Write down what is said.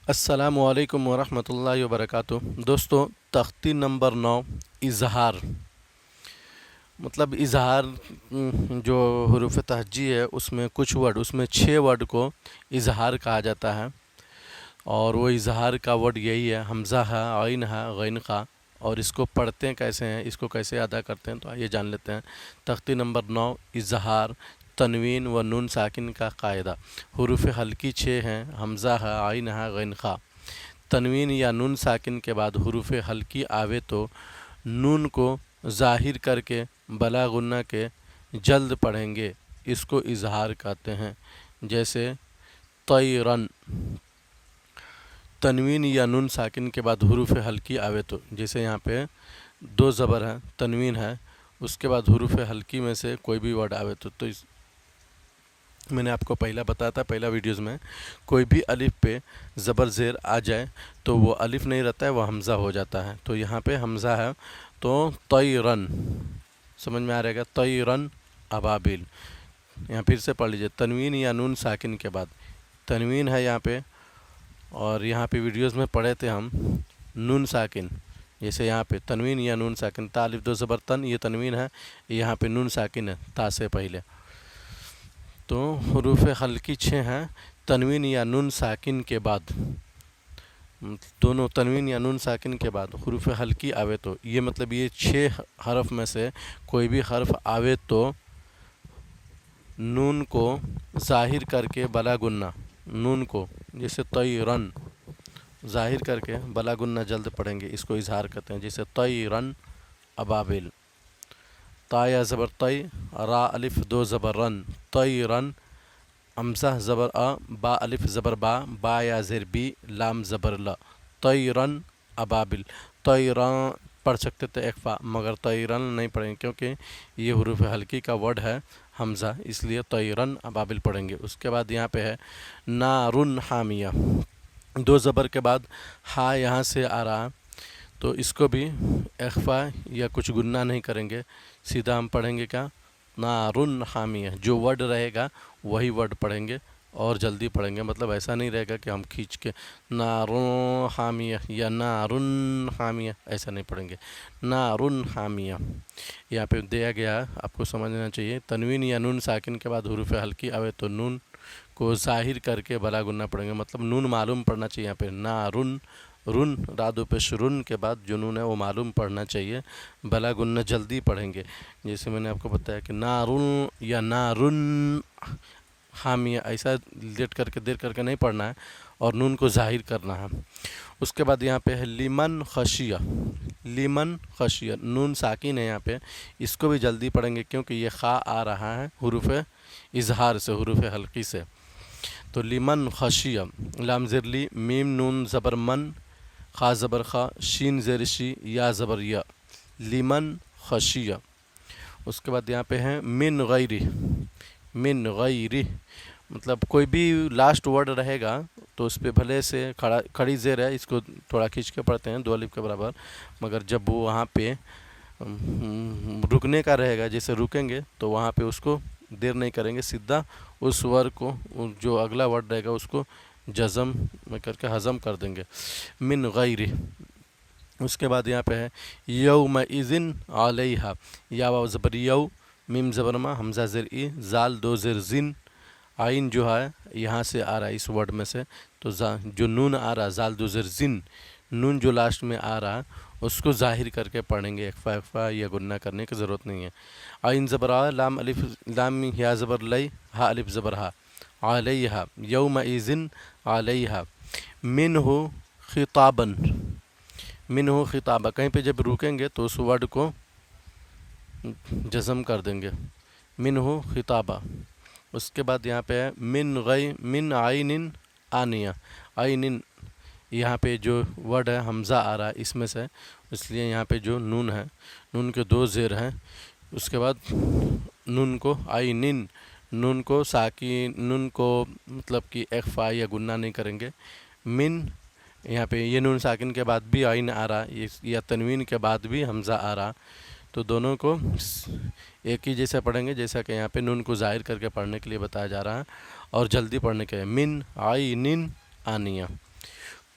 السلام علیکم ورحمۃ اللہ وبرکاتہ۔ دوستوں، تختی نمبر 9 اظہار، مطلب اظہار جو حروف تہجی ہے اس میں کچھ ورڈ، اس میں 6 ورڈ کو اظہار کہا جاتا ہے، اور وہ اظہار کا ورڈ یہی ہے، حمزہ ہے، عین ہے، غین خا۔ اور اس کو پڑھتے کیسے ہیں، اس کو کیسے ادا کرتے ہیں، تو آئیے جان لیتے ہیں۔ تختی نمبر 9 اظہار، تنوین و نون ساکن کا قاعدہ۔ حروف حلقی 6 ہیں، حمزہ ہے، عین ہے، غین خا۔ تنوین یا نون ساکن کے بعد حروف حلقی آوے تو نون کو ظاہر کر کے بلا غنہ کے جلد پڑھیں گے، اس کو اظہار کہتے ہیں۔ جیسے طیرن، تنوین یا نون ساکن کے بعد حروف حلقی آوے تو، جیسے یہاں پہ 2 زبر ہے، تنوین ہے، اس کے بعد حروف حلقی میں سے کوئی بھی ورڈ آوے تو میں نے آپ کو پہلا بتایا تھا، پہلا ویڈیوز میں، کوئی بھی الف پہ زبر زیر آ جائے تو وہ الف نہیں رہتا ہے، وہ حمزہ ہو جاتا ہے۔ تو یہاں پہ حمزہ ہے تو طیرن، سمجھ میں آ رہے گا، طیرن ابابیل۔ یہاں پھر سے پڑھ لیجئے، تنوین یا نون ساکن کے بعد، تنوین ہے یہاں پہ، اور یہاں پہ ویڈیوز میں پڑھے تھے ہم نون ساکن، جیسے یہاں پہ تنوین یا نون ساکن، تا الف 2 زبر تن، یہ تنوین ہے، یہاں پہ نون ساکن ہے تا سے پہلے۔ تو حروف حلقی 6 ہیں، تنوین یا نون ساکن کے بعد، دونوں تنوین یا نون ساکن کے بعد حروف حلقی آوے تو، یہ مطلب یہ 6 حرف میں سے کوئی بھی حرف آوے تو نون کو ظاہر کر کے بلا گنہ، نون کو جیسے طیرن ظاہر کر کے بلا گنہ جلد پڑھیں گے، اس کو اظہار کرتے ہیں۔ جیسے طیرن ابابیل، تا یا زبر طی، را الف 2 زبر رن، طیرن، حمزہ زبر ا، با الف زبر با، با یا زیر بی، لام زبر ل، طیرن ابابل۔ طیران پڑھ سکتے تھے اخفا، مگر طیرن نہیں پڑھیں گے کیونکہ یہ حروف حلقی کا ورڈ ہے حمزہ، اس لیے طیرن ابابل پڑھیں گے۔ اس کے بعد یہاں پہ ہے نارن حامیہ، 2 زبر کے بعد ہا یہاں سے آ رہا، تو اس کو بھی اخفا یا کچھ گنہ نہیں کریں گے، سیدھا ہم پڑھیں گے کیا، نارن حامیہ، جو ورڈ رہے گا وہی ورڈ پڑھیں گے اور جلدی پڑھیں گے، مطلب ایسا نہیں رہے گا کہ ہم کھینچ کے نارن حامیہ یا نارن حامیہ، ایسا نہیں پڑھیں گے، نارن حامیہ۔ یہاں پہ دیا گیا، آپ کو سمجھنا چاہیے، تنوین یا نون ساکن کے بعد حروف حلقی آوے تو نون کو ظاہر کر کے بلا گنہ پڑھیں گے، مطلب نون معلوم پڑھنا چاہیے یہاں پہ، نارن، رن رادو پیش رن کے بعد جو نون ہے وہ معلوم پڑھنا چاہیے، بلا گنہ جلدی پڑھیں گے۔ جیسے میں نے آپ کو بتایا کہ نارن یا نارن حامیہ، ایسا لیٹ کر کے دیر کر کے نہیں پڑھنا ہے، اور نون کو ظاہر کرنا ہے۔ اس کے بعد یہاں پہ ہے لمن خشیہ، لمن خشیہ، نون ساکن ہے یہاں پہ، اس کو بھی جلدی پڑھیں گے کیونکہ یہ خا آ رہا ہے حروف اظہار سے، حروف حلقی سے۔ تو لمن خشیہ، لام زیر لی، میم نون زبر من، خا زبر خا، شین زیر شی، یا زبر یا، لمن خشیہ۔ اس کے بعد یہاں پہ ہے من غیری، من غیری، مطلب کوئی بھی لاسٹ ورڈ رہے گا تو اس پہ بھلے سے کھڑی زیر ہے، اس کو تھوڑا کھینچ کے پڑھتے ہیں 2 الف کے برابر، مگر جب وہ وہاں پہ رکنے کا رہے گا، جیسے رکیں گے تو وہاں پہ اس کو دیر نہیں کریں گے، سیدھا اس ورڈ کو، جو اگلا ورڈ رہے گا اس کو جزم میں کر کے ہضم کر دیں گے، من غیری۔ اس کے بعد یہاں پہ ہے یومئذ علیہا، یا واو زبر یو، میم زبر ما، حمزہ زیر ای، زال 2 زیر زن، عین جو ہے یہاں سے آ رہا ہے اس ورڈ میں سے، تو جو نون آ رہا ہے زال 2 زیر زن، نون جو لاسٹ میں آ رہا اس کو ظاہر کر کے پڑھیں گے، اخفا یا گنہ کرنے کی ضرورت نہیں ہے۔ عین زبر آ، لام الف، لام یا زبر لئی، ہا الف زبر ہا، علیہا، یومئذ علیہا، منہ خطابن، منہ خطابہ، کہیں پہ جب رکیں گے تو اس ورڈ کو جزم کر دیں گے، منہ خطابہ۔ اس کے بعد یہاں پہ ہے من عین آنیہ، عین، یہاں پہ جو ورڈ ہے حمزہ آ رہا ہے اس میں سے، اس لیے یہاں پہ جو نون ہے، نون کے 2 زیر ہیں، اس کے بعد نون کو عینن، نون کو ساکن، نون کو مطلب کہ اخفا یا گنہ نہیں کریں گے، من، یہاں پہ یہ نون ساکن کے بعد بھی عین آ رہا، یا تنوین کے بعد بھی حمزہ آ رہا، تو دونوں کو ایک ہی جیسا پڑھیں گے، جیسا کہ یہاں پہ نون کو ظاہر کر کے پڑھنے کے لیے بتایا جا رہا ہے، اور جلدی پڑھنے کے لیے، من عین آنیہ۔